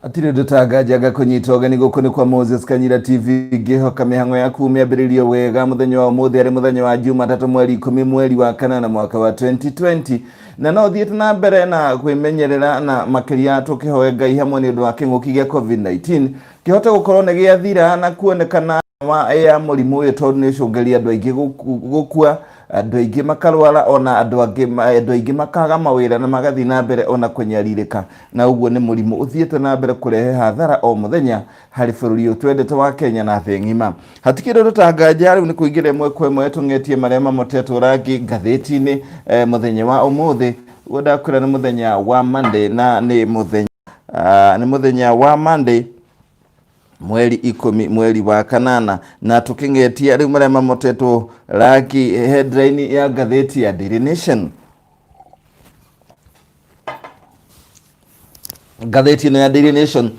Atire dutagajaga kunyitoga ni gukuni kwa Moses Kanyira TV gihoka mihango ya kumiambiririo wega muthenya wa umuthi ari muthenya wa Jumatatu mweri 10 mweri wa kanana mwaka wa 2020 na no thiete na mbere na kwimenyerera na makiria tukihoe Ngai hamwe ni undu wa king'uki gia COVID-19 kihote gukorwo ni giathira na kuonekana ya murimu uyu tondu ni cungeria andu aingi gukua andu aingi makarwara ona andu aingi makaga mawira na magathi na mbere ona kunyaririka na uguo ni murimu uthiete na mbere kurehe hathara o muthenya hari bururi utwendete wa Kenya na thĩ ng'ima. Hatikire tutanganja riu ni kuingira imwe kwa imwe tung'etie maria mamotetwo rangi ngathĩti-inĩ muthenya wa umuthi udakura ni muthenya wa Monday na ni muthenya wa Monday mweri 10 mweri wa kanana na tuking'etia riu maria mamotetwo rangi headline ya ngathĩti ya Daily Nation. Ngathĩti ĩno ya Daily Nation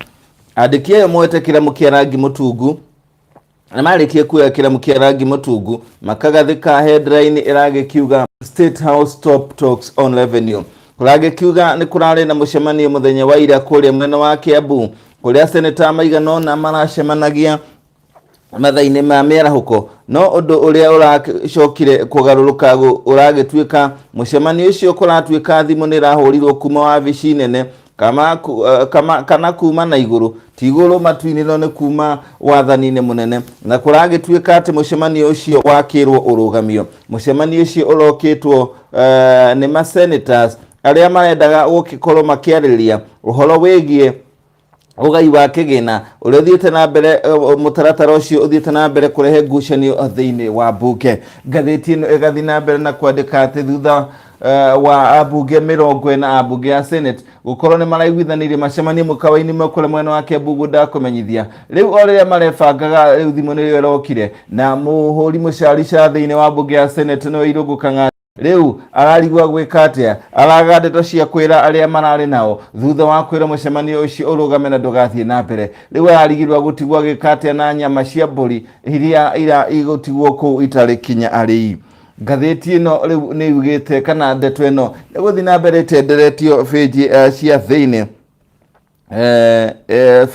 andĩki ayo moete kĩramu kĩa rangi mũtungu na marĩkia kuoya kĩramu kĩa rangi mũtungu makagathĩka headline ĩragĩkiuga State House top talks on revenue. Kũragĩkiuga nĩ kũrarĩ na mũcemanio mũthenya wa ira kũrĩa mwena wa Kiambu kuria seneta maigana ona maracemanagia mathainĩ ma mĩarahuko no ũndũ ũrĩa ũracokire kũgarũrũka ũragĩtuĩka mũcemanio ũcio kũratuĩka thimũ nĩ ĩrahũrirwo kuma wabici nene kana kuma na igũrũ ti igũrũ matu-inĩ no nĩ kuma wathani-inĩ mũnene na kũragĩtuĩka atĩ mũcemanio ũcio wakĩrwo ũrũgamio. Mũcemanio ũcio ũrokĩtwo nĩ ma senators arĩa marendaga gũkorwo makĩarĩrĩria ũhoro wĩgiĩ ugai wa kigina uria thiete na mbere mutaratara ucio uthiete na mbere kurehe ngucanio thĩinĩ wa mbunge. Ngathĩti ĩno ĩgathi na mbere na kwandĩka atĩ thutha wa ambunge 40 na ambunge ya Senate gukorwo nĩ maraiguithanirie macemanio mũkawa-inĩ mũkũrĩa mwena wa Kiambu ndakũmenyithia rĩu o rĩrĩa marebangaga rĩu thimũ nĩyo ĩrokire na mũhũri mũcarica thĩinĩ wa mbunge ya Senate nĩwe Irũngũ Kang'ata rĩu ararigwa gwĩka atĩa araga ndeto cia kwĩra arĩa mararĩ nao thutha wa kwĩra mũcemanio ũcio ũrũgame na ndũgathiĩ na mbere rĩu ararigirwa gũtigwo gwĩka atĩa na nyama cia mbũri iria igũtigwo kũu itarĩ kinya arĩi. Ngathĩti ĩno rĩu nĩ yugĩte kana ndeto ĩno nĩ gũthiĩ na mbere ĩtenderetio page cia thĩinĩ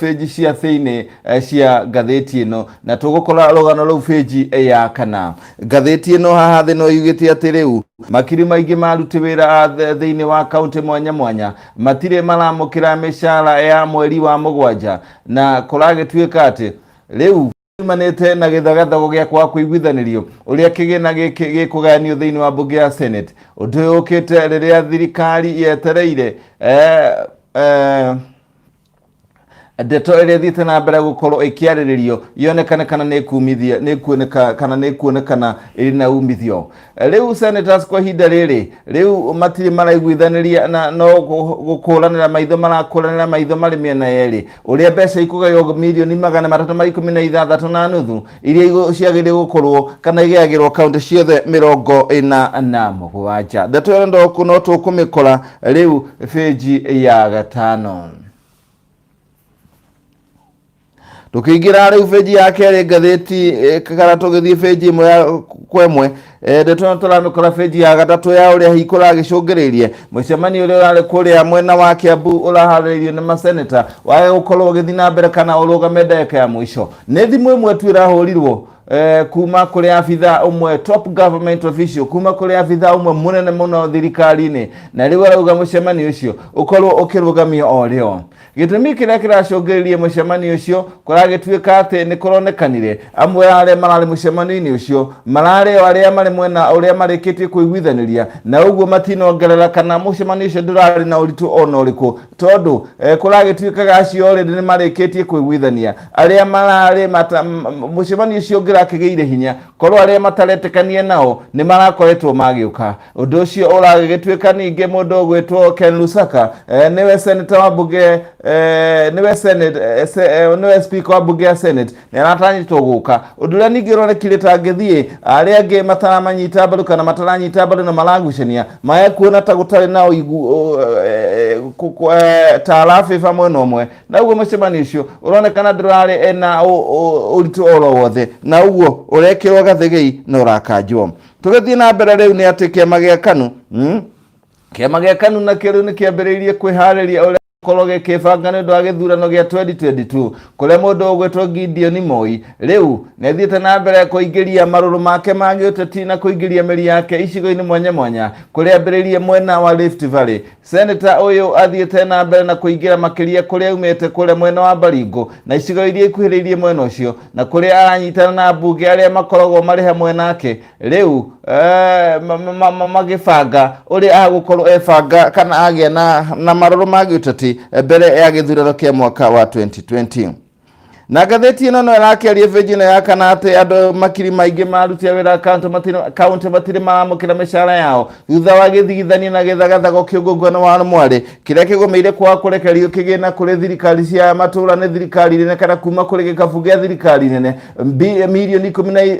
page cia thĩinĩ cia ngathĩti ĩno na tũgũkora rũgano rũu page ya kana. Ngathĩti ĩno haha thĩ no yugĩte atĩ rĩu makiri maingĩ maruti wĩra thĩinĩ wa kaunti mwanya mwanya matirĩ maramũkĩra mĩcara ya mweri wa mũgwanja na kũragĩtuĩka atĩ rĩu manete na gĩthagathago gĩa kwa kũiguithanĩrio ũrĩa kĩgĩna gĩkũgayanio thĩinĩ wa mbunge ya Senate. Ũndũ ũyũ ũkĩte rĩrĩa thirikari yetereire ndeto ĩrĩa thiĩte na mbere gũkorwo ĩkĩarĩrĩrio yonekane kana nĩ kuonekana ĩrĩ na umithio. Rĩu senators kwa ihinda rĩrĩ rĩu matirĩ maraiguithanĩria na no gũkũranĩra maitho marakũranĩra maitho marĩ mĩena yerĩ ũrĩa mbeca ikũgaywo mirioni 316.5 iria ciagĩrĩire gũkorwo kana igĩagĩrwo kaunti ciothe 47. Ndeto ĩyo no tũkũmĩkora rĩu page ya 5. Tukiingira rĩu page ya kerĩ ngathĩti kana tũgĩthiĩ page ĩmwe ya kwa ĩmwe ndeto tũramĩkora page ya 3 ya ũrĩa hikũragĩcũngĩrĩirie mũcemanio ũrĩa ũrarĩ kũrĩa mwena wa Kiambu ũraharĩrĩirio nĩ maseneta wage gũkorwo ũgĩthiĩ na mbere kana ũrũgame ndagĩka ya mũico. Nĩ thimũ ĩmwe tu ĩrahũrirwo kuma kuri afitha umwe top government official kuma kuri afitha umwe munene muno thirikari-inĩ na rĩu arauga mũcemanio ũcio ũkorwo ũkĩrũgamio o rĩo. Gĩtũmi kĩrĩa kĩracũngĩrĩria mũcemanio ũcio kũragĩtuĩka atĩ nĩ kũronekanire amwe arĩa mararĩ mũcemanio-inĩ ũcio mararĩ arĩa marĩ mwena ũrĩa marĩkĩtie kũiguithanĩria na ũguo matinongerera kana mũcemanio ũcio ndũrarĩ na ũritũ ona ũrĩkũ tondũ kũragĩtuĩkaga acio already nĩ marĩkĩtie kũiguithania arĩa mararĩ mũcemanio ũcio ũngĩrakĩgĩire hinya korwo arĩa mataretĩkania nao nĩ marakoretwo magĩũka. Ũndũ ũcio ũragĩtuĩka ningĩ mũndũ ũgwĩtwo Ken Lusaka nĩwe senator wa mbunge nĩwe speaker wa mbunge ya Senate nĩ aratanyĩtwo gũka. Ũndũ ũrĩa ningĩ ũronekire ta angĩthiĩ arĩa angĩ mataramanyita mbaru kana mataranyita mbaru na maragucania maye kuona ta gũtarĩ na ta arabĩba mwena ũmwe na ũguo mũcemanio ũcio ũronekana ndũrarĩ ena ũritũ oro wothe na ũguo ũrekĩrwo gathĩgĩi na ũrakanjwo. Tũgĩthiĩ na mbere rĩu nĩ atĩ kĩama gĩa KANU nakĩo rĩu nĩ kĩambĩrĩirie kwĩharĩria koroge kebanga ndo agithurano gya 2022 kule mundu ugwetwo Gideon Moi riu nethiete na mbere kuingiria maruru make mangi uteti na kuingiria meri yake icigo-ini mwanya mwanya kule ambiririe mwena wa Rift Valley. Senator uyu athiete na mbere na kuingira makiria kule umete kule mwena wa Baringo na icigo iria ikuhiririe mwena ucio na kule aranyitana na bunge aria makoragwo mari hamwe nake riu magibanga uri agukorwo ebanga kana agia na maruru mangi uteti mbere ya githurano kia mwaka wa 2020. Na gatheti ino no irakiaria vejina ya kana ati andu makiri maingi marutia wira account matire maramukira mishara yao thutha wa githigithania na githagathago kiungungano wa mwari kiria kigomeire kwa kurekerio kigina kuri thirikari cia matura ne thirikari nene kana kuma kuri gikabu gia thirikari nene milioni 10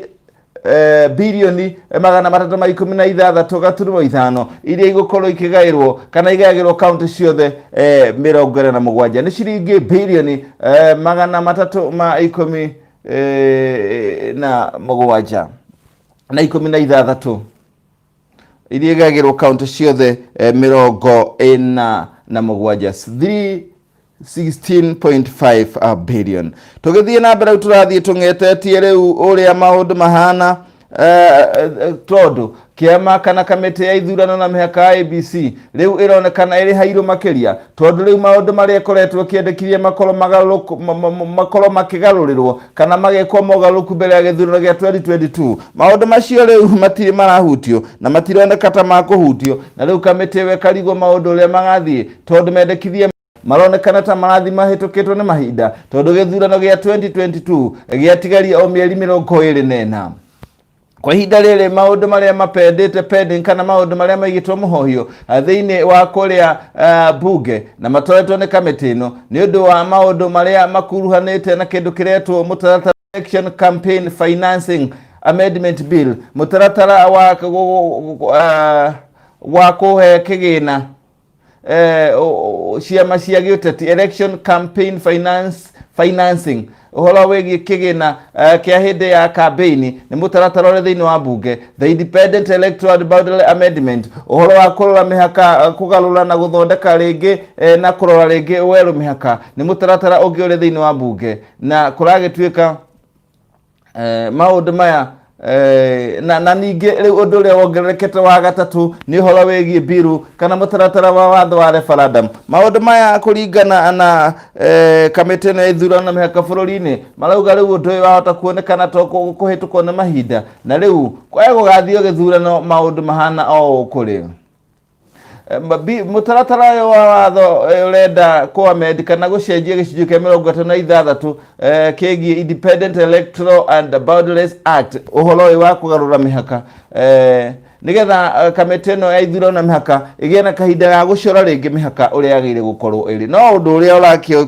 bilioni 316 iria igukorwo ikigairwo kana igairwo kaunti ciothe 27 ni ciringi bilioni 317 iria igairwo kaunti ciothe 27 16.5 billion. Tugithie na mbere turathie tungetetie riu uria maundu mahana tondu kiama kana kamiti ya ithurano na mihaka ABC riu ironekana iri hairu makiria tondu riu maundu maria koretwo kiendekirie makoro makigarurirwo kana magekwo mogaruku mbere ya githurano gya 2022 maundu macio riu matiri marahutio na matironeka ta makuhutio na riu kamiti wekarigo maundu uria magathie tondu mendekithie maronekana ta marathi mahitukitwo ni mahinda tondu githurano gya 2022 giatigaria o mieri 24 kwa hinda riri maundu maria mapendete pending kana maundu maria maigitwo muhohio thiini wa kuria bunge na matoretwo ni kamiti ino ni undu wa maundu maria makuruhanite na kindu kiretwo mutaratara election campaign financing amendment bill mutaratara wa kuhe kigina ciama cia giuteti election campaign financing uhoro wegi kigina kia hindi ya campaign ni mutaratara uri thiini wa bunge the independent electoral boundary amendment uhoro wa kurora mihaka kugarura na guthondeka ringi na kurora ringi weru mihaka ni mutaratara ungi uri thiini wa bunge na kuragituika maundu maya na ningi riu undu uria wongererekete wa gatatu ni uhoro wigie biru kana mutaratara wa watho wa referendum. Maundu maya kuringana na kamiti na ithurano na mihaka bururi-ini marauga riu undu uyu wahota kuonekana to kuhitukwo ni mahinda na riu kwa gugathio githurano maundu mahana o ukuri mutaratara wa watho urenda kuamend kana gucenjia gicunjĩ kia 56 kigie Independent Electoral and Boundaries Act uhoro uyu wa kugarura mihaka nigetha kamiti no ya ithurano na mihaka igie na kahinda ya gucora ringi mihaka uria yagire gukorwo iri no undu uria urakio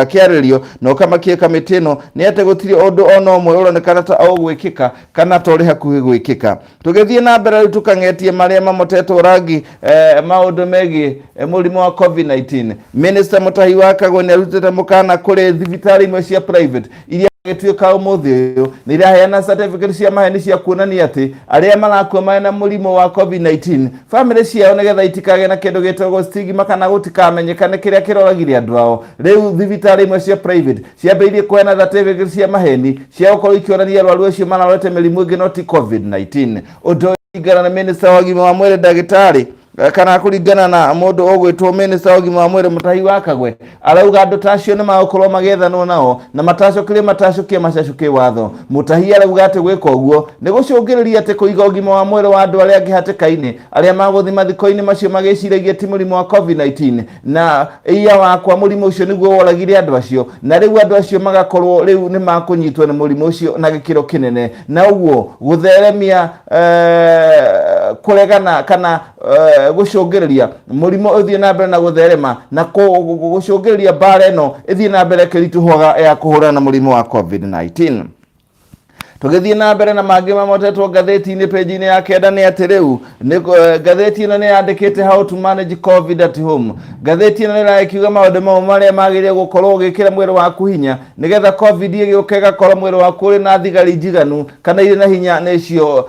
kiaririo no kama kie kamiti no ni ate gutiri undu ona umwe uronekana ta ogwikika kana ta uri hakuhi gwikika. Tugithie na mbere tukangetie maria mamotetwo rangi maundu megi murimu wa COVID-19 Minister Mutahi wa Kagwe ni arutite mukana kuri thibitari imwe cia private iria gituika umuthi uyu ni iraheana certificate cia maheni cia kuonania ati aria marakua mena murimu wa COVID-19 family ciao nigetha itikage na kindu gitagwo stigma kana gutikamenyekane kiria kiroragire andu ao. Riu thibitari imwe cia private ciambeirie kuheana certificate cia maheni cia gukorwo ikionania arwaru acio manarwete mirimu ingi not COVID-19 undu ingana na minister wa gima wa mwiri ndagitari kana kuringana na mundu ogwitwo minister wa gima wa mwiri Mutahi wa Kagwe arauga andu tacio ni magukorwo magethanwo nao na matacokirie matacokie macacukie watho. Mutahi arauga ati gwika uguo ni gucungiriria ati kuiga ugima wa mwiri wa andu aria angi hatikaini aria maguthi mathiko-ini macio magiciragia ti murimu wa COVID-19 na iya wakwa murimu ucio niguo woragire andu acio na riu andu acio magakorwo riu ni makunyitwo ni murimu ucio na gikiro kinene na uguo gutheremia kuregana kana gucungiriria murimu uthie na mbere na gutherema na gucungiriria bara ino ithie na mbere kirituhoga ya kuhurana na murimu wa COVID-19. Tugithie na mbere na mangĩ mamotetwo ngathĩti-inĩ page-inĩ ya kenda nĩ atĩ rĩu ngathĩti ĩno nĩ yandĩkĩte how to manage covid at home. Ngathĩti ĩno nĩ ĩrakiuga maũndũ mamwe marĩa magĩrĩire gũkorwo ũgĩkĩra mwĩrĩ waku hinya nĩgetha covid ĩgĩũka ĩgakorwo mwĩrĩ waku ũrĩ na thigari njiganu kana irĩ na hinya nĩcio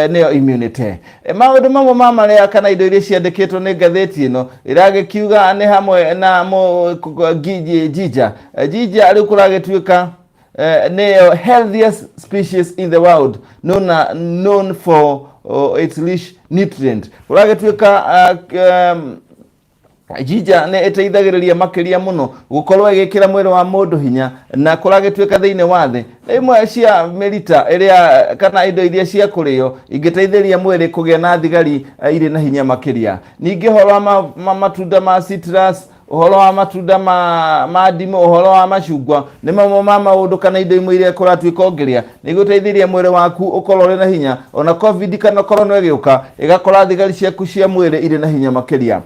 nĩyo immunity. Maũndũ mamwe ma marĩa kana indo iria ciandĩkĩtwo nĩ ngathĩti ĩno ĩragĩkiuga nĩ hamwe na Jija rĩu kũragĩtuĩka the healthiest species in the world, known for its rich nutrient. Kũragĩtuĩka Jija nĩ ĩteithagĩrĩria makĩria mũno gũkorwo ĩgĩkĩra mwĩrĩ wa mũndũ hinya na kũragĩtuĩka thĩinĩ wa thĩ imwe cia mĩrita ĩrĩa kana indo iria cia kũrĩo ingĩteithĩrĩria mwĩrĩ kũgĩa na thigari irĩ na hinya makĩria. Ningĩ ũhoro wa matunda ma citrus, uhoro wa matunda ma ndimũ, uhoro wa macungwa nĩ mamwe ma maũndũ kana indo imwe iria kũratuĩka ongeria nĩgũteithĩrĩria mwĩrĩ waku ũkorwo ũrĩ na hinya ona covid kana corona ĩgĩũka ĩgakora thigari ciaku cia mwĩrĩ irĩ na hinya makĩria.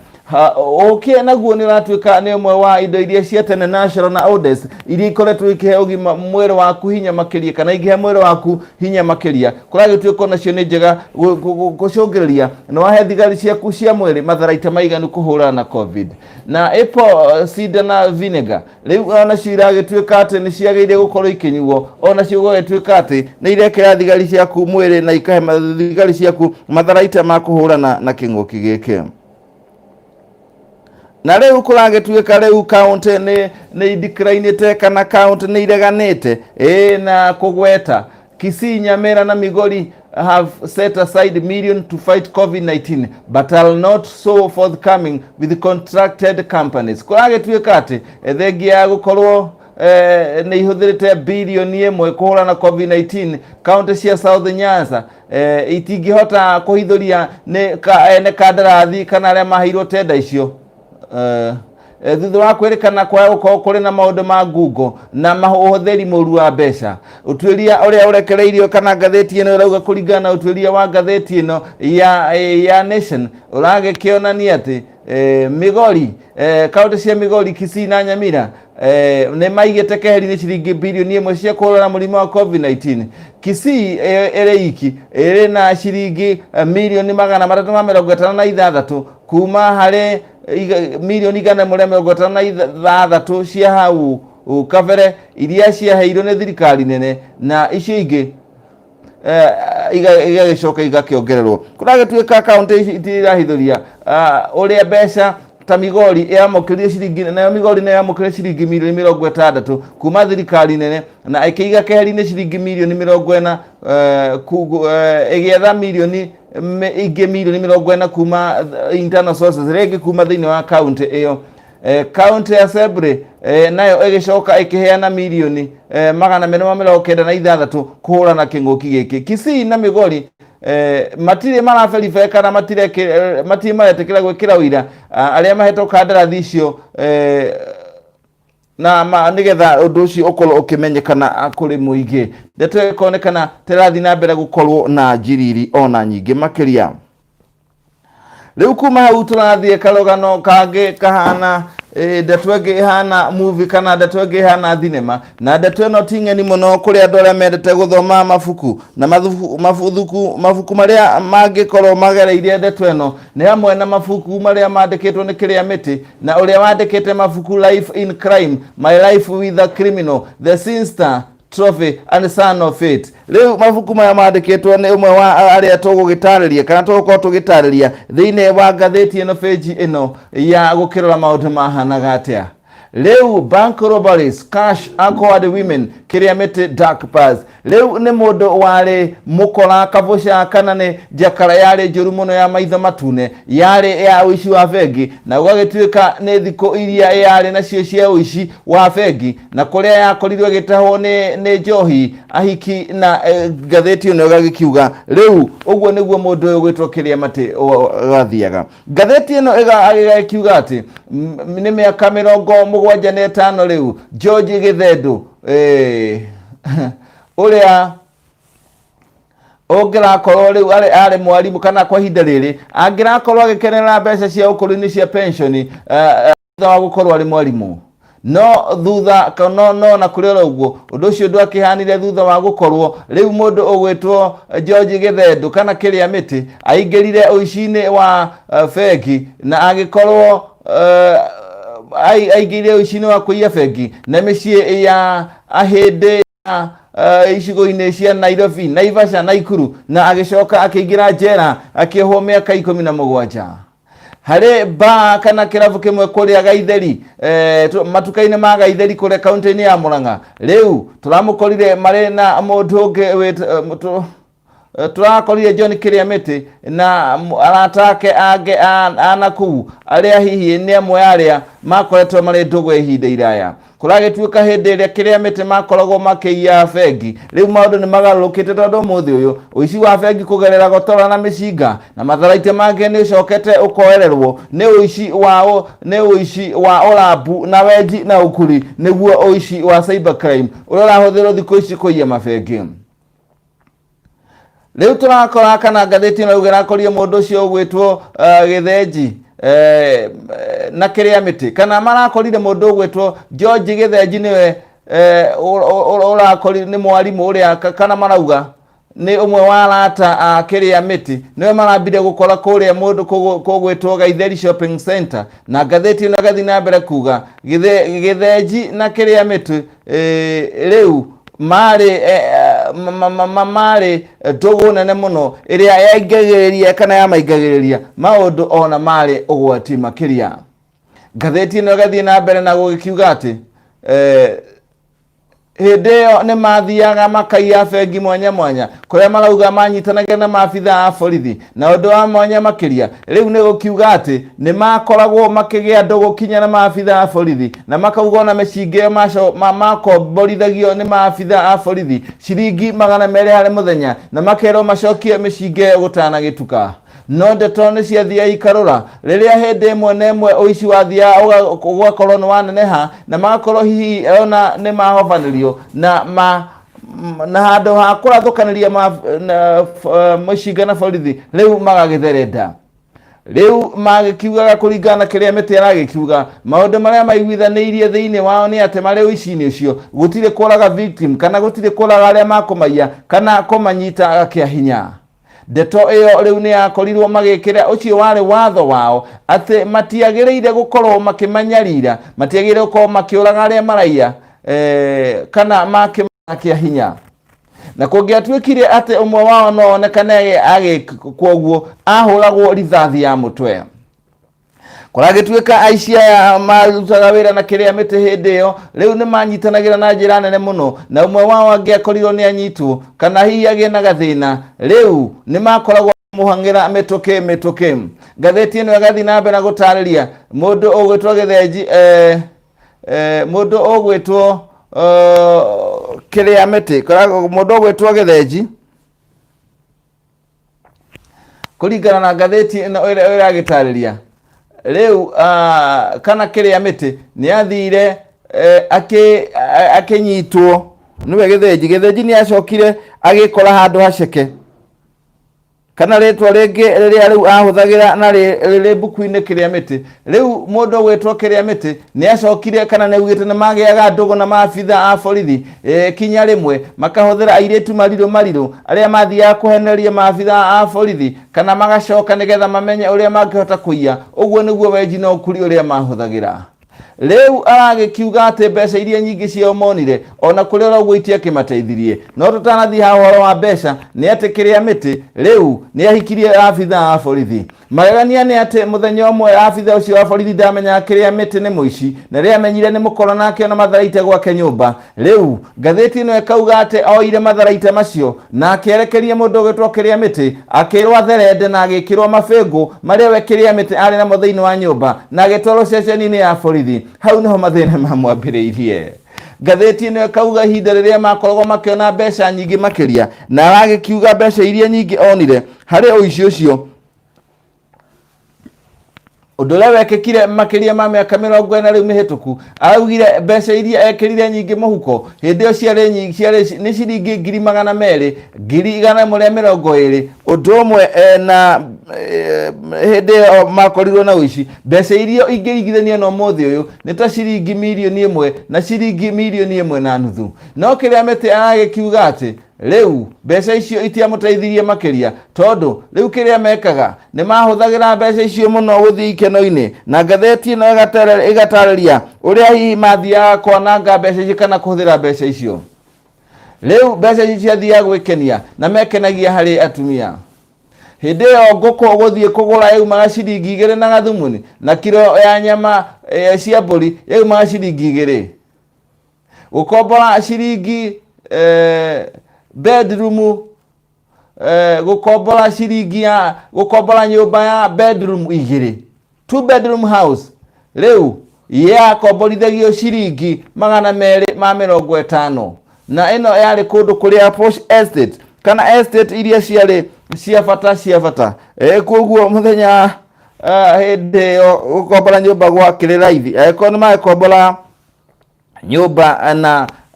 Okay, naguo nĩ ratuĩka nĩ ũmwe wa indo iria cia tene natural na oldest iria ikoretwo ikĩhe ũgima mwĩrĩ waku hinya makĩria kana ingĩhe mwĩrĩ waku hinya makĩria. Kũragĩtuĩka nacio nĩ njega gũcũngĩrĩria na wahe thigari ciaku cia mwĩrĩ matharaita maiganu kũhũrana na covid. Na apple cider na vinegar rĩu onacio iragĩtuĩka atĩ nĩ ciagĩrĩire gũkorwo ikĩnyuo, onacio gũgĩtuĩka atĩ nĩ irekĩra thigari ciaku mwĩrĩ na ikahe thigari ciaku matharaita ma kũhũrana na kĩng'ũki gĩkĩ. Na rĩu kũragĩtuĩka rĩu kaunti nĩ idecline kana kaunti nĩ ireganĩte na kũgweta. Kisii, Nyamira na Migori have set aside million to fight COVID-19 but are not so forthcoming with the contracted companies. Kũragĩtuĩka atĩ thengia ya gũkorwo nĩ ihũthĩrĩte bilioni ĩmwe kũhũrana na COVID-19 kaunti cia South Nyanza itingĩhota kũhithũria nĩ kandarathi kana arĩa maheirwo tenda icio. Thutha wa kwĩrĩkana kwa gũkorwo kũrĩ na maũndũ ma ngungo na ũhũthĩri mũru wa mbeca. Ũtuĩria ũrĩa ũrekereirio kana ngathĩti ĩno ĩrauga kũringana na ũtuĩria wa ngathĩti ĩno ya Nation ũragĩkĩonania atĩ Migori, kaunti cia Migori, Kisii na Nyamira nĩ maigĩte keheri-inĩ ciringi bilioni ĩmwe cia kũhũrana na mũrimũ wa COVID-19. Kisii ĩrĩ iki ĩrĩ na ciringi milioni 356 kuma harĩ milioni 156 cia hau kabere iria ciaheirwo nĩ thirikari nene na icio ingĩ igagĩcoka igakĩongererwo. Kũragĩtuĩka kaunti itirahithũria ũrĩa mbeca ta Migori yamũkĩrire ciringi, nayo Migori nĩ yamũkĩrire ciringi milioni 60 kuma thirikari nene na ĩkĩiga keheri-inĩ ciringi milioni 40 ĩgĩetha milioni ingĩ milioni 40 kuma internal sources rĩngĩ kuma thĩinĩ wa kaunti ĩyo. Kaunti ya Sebre nayo ĩgĩcoka ĩkĩheana milioni 296 kũhũrana na kĩng'ũki gĩkĩ. Kisii na Migori matirĩ maraverify kana matirĩ maretĩkĩra gwĩkĩra ũira arĩa mahetwo kandarathi icio na nĩgetha ũndũ ũcio ũkorwo ũkĩmenyekana kũrĩ mũingĩ. Ndeto ĩkonekana tĩrathiĩ na mbere gũkorwo na njiriri ona nyingĩ makĩria. Rĩu kuma hau tũrathiĩ karũgano kangĩ kahana ndeto ĩngĩ ihana movie kana ndeto ĩngĩ ihana thinema, na ndeto ĩno ti ng'eni mũno kũrĩ andũ arĩa mendete gũthoma mabuku na mabuku marĩa mangĩkorwo magereire ndeto ĩno nĩ hamwe na mabuku marĩa mandĩkĩtwo nĩ Kĩrĩa Mĩtĩ na ũrĩa wandĩkĩte mabuku Life in Crime, My Life with a Criminal, The Sinister Trophy and Son of Fate. Rĩu mabuku maya mandĩkĩtwo nĩ ũmwe wa arĩa tũgũgĩtarĩria kana tũgũkorwo tũgĩtarĩria thĩinĩ wa ngathĩti ĩno page ĩno ya gũkĩrora maũndũ mahanaga atĩa. Rĩu bank robberies, cash, alcohol, women, Kĩrĩa Mĩtĩ, dark past. Rĩu nĩ mũndũ warĩ mũkora kabũca kana nĩ njakara yarĩ njũru mũno ya maitho matune yarĩ ya ũici wa bengi na gũgagĩtuĩka nĩ thikũ iria yarĩ nacio cia ũici wa bengi na kũrĩa yakorirwo ĩgĩtahwo nĩ njohi ahiki na ngathĩti ĩno ĩgagĩkiuga rĩu ũguo nĩguo mũndũ ũyũ gwĩtwo Kĩrĩa Mĩtĩ gathiaga. Ngathĩti ĩno ĩgagĩkiuga atĩ nĩ mĩaka 75 rĩu George Gĩthendũ ũrĩa ũngĩrakorwo rĩu arĩ mwarimũ kana kwa ihinda rĩrĩ angĩrakorwo agĩkenera mbeca cia ũkũrũ-inĩ cia pension thutha wa gũkorwo arĩ mwarimũ. no thutha no na kurera uguo undu ucio ndwakihanire thutha wa gukorwo riu mundu ugwitwo George Githendu kana kiria miti aingirire uici-ini wa bengi na agikorwo aingirire uici-ini wa kuiya bengi na micii ya ahindi icigo-ini cia Nairobi, Naivasha, Naikuru na agicoka akiingira njera akiohwo miaka 17 hari ba kana kiravu kimwe kuria Gaitheri matuka-ini ma Gaitheri kuria kaunti-ini ya Murang'a riu turamukorire mari na mundu ungi turakorire John Kiriamiti na aratake ange anaku aria hihi ni amwe aria makoretwo mari ndugu ihinda iraya kuragituika hindi iria Kiriamiti makoragwo makiiya bengi riu maundu ni magarurukite tondu muthi uyu uici wa bengi kugerera gotora na micinga na matharaite mange ni ucokete ukoererwo ni uici wa urambu na wenji na ukuri niguo uici wa cyber crime uria urahuthirwo thiku ici kuiya mabengi. Riu turakora kana ngatheti no ugerakorie mundu ucio ugwitwo Githenji na Kiriamiti kana marakorire mundu ugwitwo George Githenji niwe urakorire ni mwarimu uria kana marauga ni umwe wa arata Kiriamiti niwe marambire gukora kuria mundu kugwitwo Gaitheri shopping center na ngatheti no gathi na mbere kuga Githenji na Kiriamiti riu mari ndugu nene muno iria yaingagiriria kana yamaingagiriria maundu ona mari ugwati makiria. Ngatheti no gathi na mbere na gukiuga ati hindi iyo ni mathiaga makaiya bengi mwanya mwanya kuria marauga manyitanagira na maabitha a borithi na undu wa mwanya makiria riu ni gukiuga ati ni makoragwo makigia ndugu kinya na maabitha a borithi na makauga na micinga makomborithagio ni maabitha a borithi ciringi 200 hari muthenya na makerwo macokie micinga gutana gituka no ndeto ni ciathia ikarura riria hindi imwe na imwe uici wathia ugakorwo ni waneneha na magakorwo hihi ona ni mahobanirio na handu ha kurathukaniria micinga na borithi riu magagitherenda riu magikiugaga kuringana na Kiriamiti aragikiuga maundu maria maiguithaniirie thiini wao ni ati mari uici-ini ucio gutire kuraga victim kana gutire kuraga aria makumaiya kana kumanyita kia hinya. Ndeto iyo riu ni yakorirwo magikira ucio wari watho wao ati matiagiriire gukorwo makimanyarira matiagiriire gukorwo makiuraga aria maraiya kana makimakia hinya na kungiatuikire ati umwe wao no onekane agikwoguo ahuragwo rithathi ya mutwe kuragituika aici aya marutaga wira na Kiriamiti hindi iyo riu ni manyitanagira na njira nene muno na umwe wao angiakorirwo ni anyitwo kana hihi agie na gathina riu ni makoragwo muhangira mituki. Ngatheti ino gathi na mbere na gutariria mundu ugwitwo Githenji mundu ugwitwo Kiriamiti mundu ugwitwo Githenji kuringana na ngatheti ino ira gitariria riu kana Kiriamiti ni athire akinyitwo niwe Githenji ni acokire agikora handu haceke kana ritwa ringi riria riu ahuthagira na riri buku-ini Kiriamiti riu mundu ugwitwo Kiriamiti ni acokire kana ni ugite ni magiaga ndugu na maabitha a borithi kinya rimwe makahuthira airitu mariru aria mathiaga kuheneria maabitha a borithi kana magacoka nigetha mamenye uria mangihota kuiya uguo niguo wenji na ukuri uria mahuthagira. Riu aragikiuga ati mbeca iria nyingi cio monire ona kuria uragwitia kimateithirie no tutanathi ha horo wa mbeca ni ati Kiriamiti riu ni ahikirie abitha a borithi magegania ni ati muthenya umwe abitha ucio wa borithi ndamenya Kiriamiti ni muici na ria amenyire ni mukoro nake na matharaite gwake nyumba riu ngatheti ino ekauga ati oire matharaite macio na akerekeria mundu ugitwo Kiriamiti akirwo atherende na agikirwo mabengo maria we Kiriamiti ari na muthiini wa nyumba na agitwarwo ceceni-ini ya borithi hau niho mathina mamwambiriirie. Ngatheti ino ekauga ihinda riria makoragwo makiona mbeca nyingi makiria na aragikiuga mbeca iria nyingi onire hari uici ucio undu uria wekikire makiria ma miaka 40 riu mihituku araugire mbeca iria ekirire nyingi muhuko hindi iyo ciari nyingi ni ciringi 200,000 120,000 udomwe na hede makorirwo na uici mbeca irio ingirigithania no mothe uyu ni ta ciringi milioni 1 na ciringi milioni 1.5 no kiria mete aragikiuga ati riu mbeca icio itiamuteithirie makiria tondu riu kiria mekaga ni mahuthagira mbeca icio muno guthii ikeno-ini na ngatheti no igatararia uria hihi mathiaga kwananga mbeca icio kana kuhuthira mbeca icio. Riu mbeca icio ciathiaga gwikenia na mekenagia hari atumia. Hindi yo ngũkũ guthie kugura yaumaga ciringi 2 na gathumuni na kilo ya nyama cia mburi yaumaga ciringi 2. Gukombora ciringi bedroom gukombora ciringi ya gukombora nyumba ya bedroom 2 2 bedroom house riu ya komborithagio ciringi 250 na ino yari kundu kuria posh estate kana estate iria ciari cia bata koguo muthenya hindi ukombora nyumba gwakire raithi ko ni makombora nyumba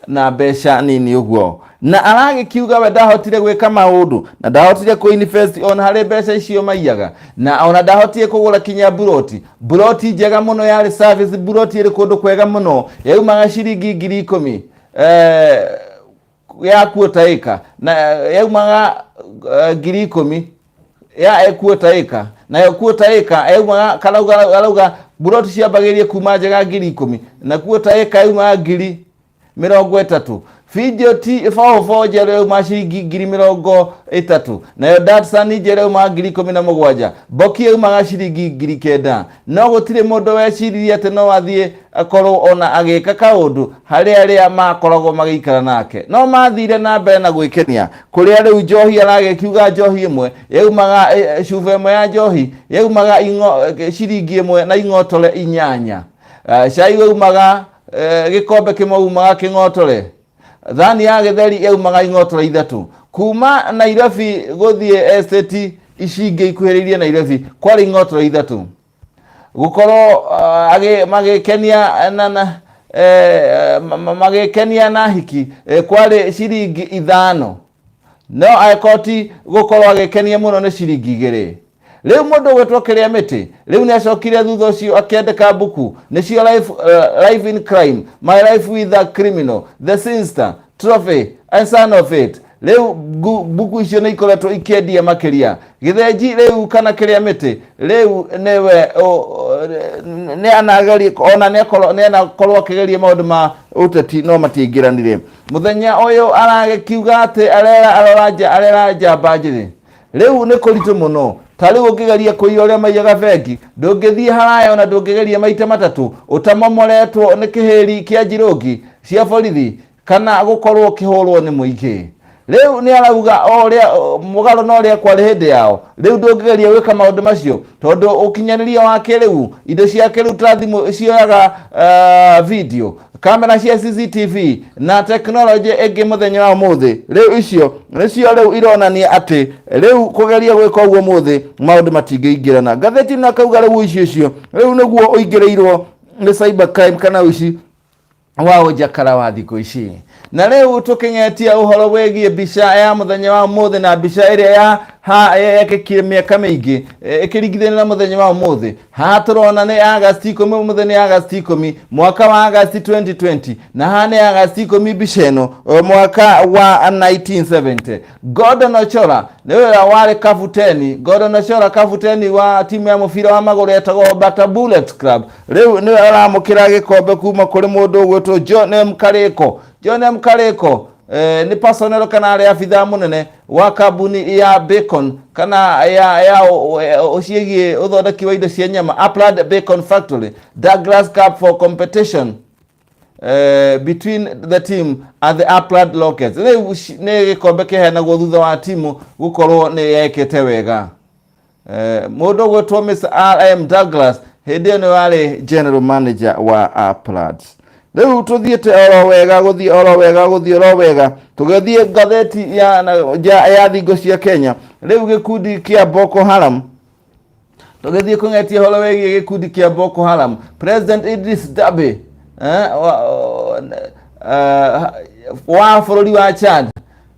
na mbeca nini uguo na aragikiuga we ndahotire gwika maundu na ndahotire ku invest on hari mbeca icio maiyaga na ona ndahotire kugura kinya buroti njega muno yari service buroti iri kundu kwega muno yaumaga ciringi 10,000 ya kuota eka na yaumaga 10,000 ya kuota eka na ya kuota eka yaumaga kalauga buroti ciambagirie kuma njega 10,000 na kuota eka yaumaga 30,000 video ti fao jere ma ciringi 30,000 na yo datsani jere ma 17,000 boki yo ma ciringi 9,000 no gutire mundu weciririe ate no athie akorwo ona agika kaundu hari aria makoragwo magikara nake no mathire na mbere na gwikenia kuria riu njohi aragikiuga njohi imwe yaumaga cuba imwe ya njohi yaumaga ciringi 1 na ing'otore 8 cai yaumaga gikombe kimwe umaga king'otore thani ya githeri yaumaga ing'otore 3 kuma Nairobi guthie estate icinge ikuhiririe Nairobi kwari ing'otore 3 gukorwo magikenia na hiki kwari ciringi 5 no aikoti gukorwo agikenia muno ni ciringi 2. Riu mundu gwetwo kiria miti riu ni acokire thutha ucio akiandika buku nicio life in crime, my life with a criminal, the Sinister, Trophy and Son of It. Riu buku icio ni ikoretwo ikiendia makiria githenji riu kana kiria miti riu newe ne anagaria ona ne anakorwo akigeria maundu ma uteti no matiingiranire muthenya uyu aragikiuga ati arera njamba njiri riu ni kuritu muno tari ukigeria kuiya uria maiyaga bengi ndungithie haraya ona ndungigeria maita matatu utamomoretwo ni kihiri kia njirungi cia borithi kana gukorwo kihurwo ni muingi. Riu ni arauga oria mugaro no ria kwari hindi yao riu ndungigeria gwika maundu macio tondu ukinyaniria wake riu indo ciake riu tathimu cioyaga video kamera cia CCTV na technology enge muthenya wa muthi riu icio nicio riu ironania ati riu kugeria gwika uguo muthi maundu matingiingirana gatheti na kauga riu icio riu niguo uingireirwo ni cyber crime kana uici wa ujakara wa thiko ici na riu tukingetia uhoro wegie bica ya muthenya wa muthi na bica iria ya miaka mingi ikirigithania na muthenya wa muthi turona ni August 10 muthenya August 10 mwaka wa August 2020 na hane August 10 bica ino mwaka wa 1970. Gordon Ochora niwe wari kaputeni Gordon Ochora kaputeni wa timu ya mufira wa maguru yetagwo Bata Bullet Club riu niwe aramukira gikombe kuma kuri mundu gwetwo John M. Kareko ni personnel kana ari afitha munene wa kambuni ya bacon kana ya ocigie uthondeki wa indo cia nyama Upland Bacon Factory. Douglas Cup for competition between the team and the Upland Locals. Ni gikombe kiheanagwo thutha wa timu gukorwo ni yekete wega. Mundu gwetwo Mr. R.M. Douglas hindi ni wari general manager wa Upland. Riu tuthiete oro wega tugethie gatheti ya thingo cia Kenya riu gikundi kia Boko Haram tugethie kungetia horo wegie gikundi kia Boko Haram. President Idris Deby wa bururi wa Chad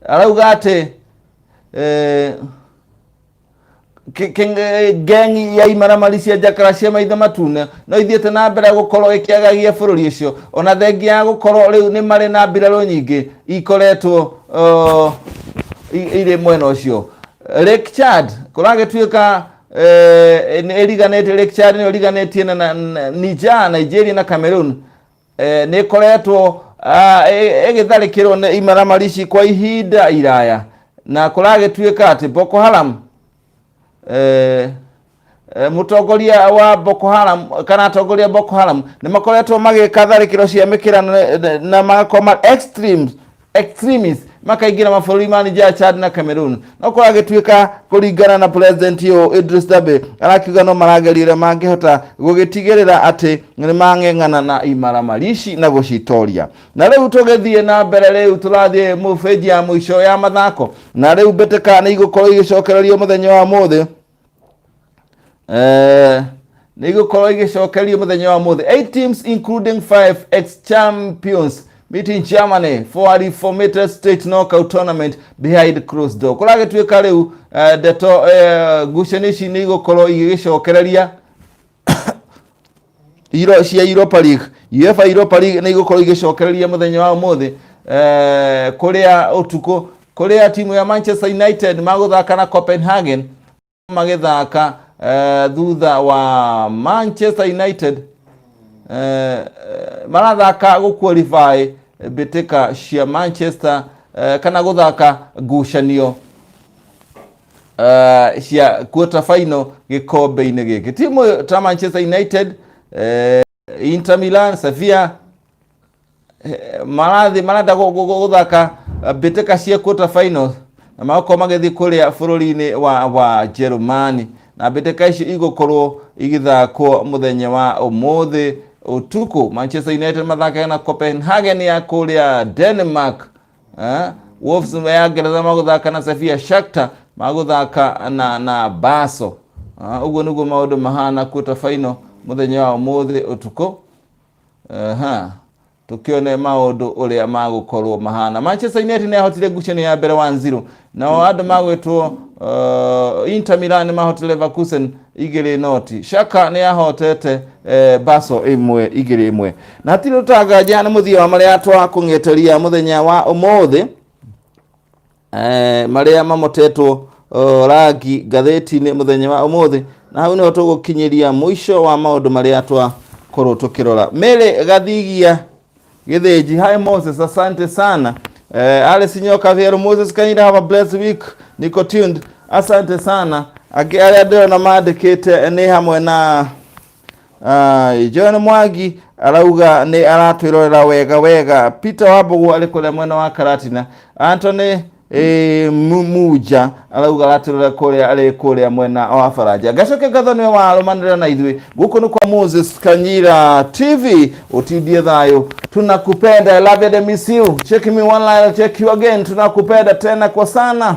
arauga ati gengi ya imaramari cia njakara cia maitho matune no ithiete na mbere gukorwo ikiagagia bururi ucio ona thengi ya gukorwo riu ni mari na mbiraro nyingi ikoretwo ire mwena ucio. Lake Chad kuragituika eriganete Lake Chad ni eriganetie na Nigeria na Cameroon ni koretwo egitharikirwo ni imaramari ici kwa ihinda iraya na kuragituika ati Boko Haram mutongoria wa Boko Haram kana atongoria Boko Haram ni makoretwo magika tharikiro cia mikira na magakoma extremists makaingira mabũrũri ma Nigeria, Chad na Cameroon no kuragituika kuringana na president Idris Deby arakiuga no maragerire mangihota gugitigirira ati ni mang'eng'ana na imaramari ici na gucitoria. Na riu tugithie na mbere riu turathie mufeji ya mwisho ya mathako na riu mbeteka ni igukorwo igicokererio muthenya wa muthi ni igukorwo igicokererio muthenya wa muthi 8 teams including 5 ex-champions meeting Germany for a reformatted state knockout tournament behind closed door. Kuragituika riu deto gucenici ni igukorwo igicokereria cia Europa League. UEFA Europa League ni igukorwo igicokereria muthenya wa muthi kuria utuko kuria timu ya Manchester United maguthaka na Copenhagen magithaka thutha wa Manchester United marathaka guqualify bitika cia Manchester kana guthaka ngucanio cia quarter final gikombe-ini giki. Timu ta Manchester United, Inter Milan, Sevilla marada guthaka bitika cia quarter final na magako magithi kuria bururi-ini wa Germany na bitika ici igukorwo igithakwo muthenya wa umuthi utuku. Manchester United mathaka na Copenhagen ya kuria Denmark, Wolves ya Ngeretha maguthaka na Sevilla, Shakhtar maguthaka na Basel. Uguo niguo maundu mahana quarter final muthenya wa umuthi utuku. Tukione maundu uria magukorwo mahana. Manchester United ni ahotire ngucanio ya mbere 1-0 na andu magwetwo Inter Milan mahotire Leverkusen 2-0. Shaka ni ahotete Basel 1-1 na tiro tagaja na muthia wa maria atwa kungeteria muthenya wa umuthi maria mamotetwo rangi gatheti-ini muthenya wa umuthi na hau niho tugukinyiria mwisho wa maundu maria atwa korwo tukirora. Mere gathigia Githinji, hi Moses, asante sana. Alice Nyoka, Vero Moses, can you have a blessed week? Niko tuned, asante sana. Aria ndona mandikite ni hamwe na John Mwangi arauga ni aratwirorera wega. Peter Wabugu ari kule mwena wa Karatina. Anthony Muja arauga aratwirorera kule ari kule mwena wa Faraja. Gacoke gathoni wa aromanira na ithui guku ni kwa Moses Kanyira TV. Utidie thayo, tunakupenda. I love you, miss you. Check me one line, I'll check you again. Tunakupenda tena kwa sana.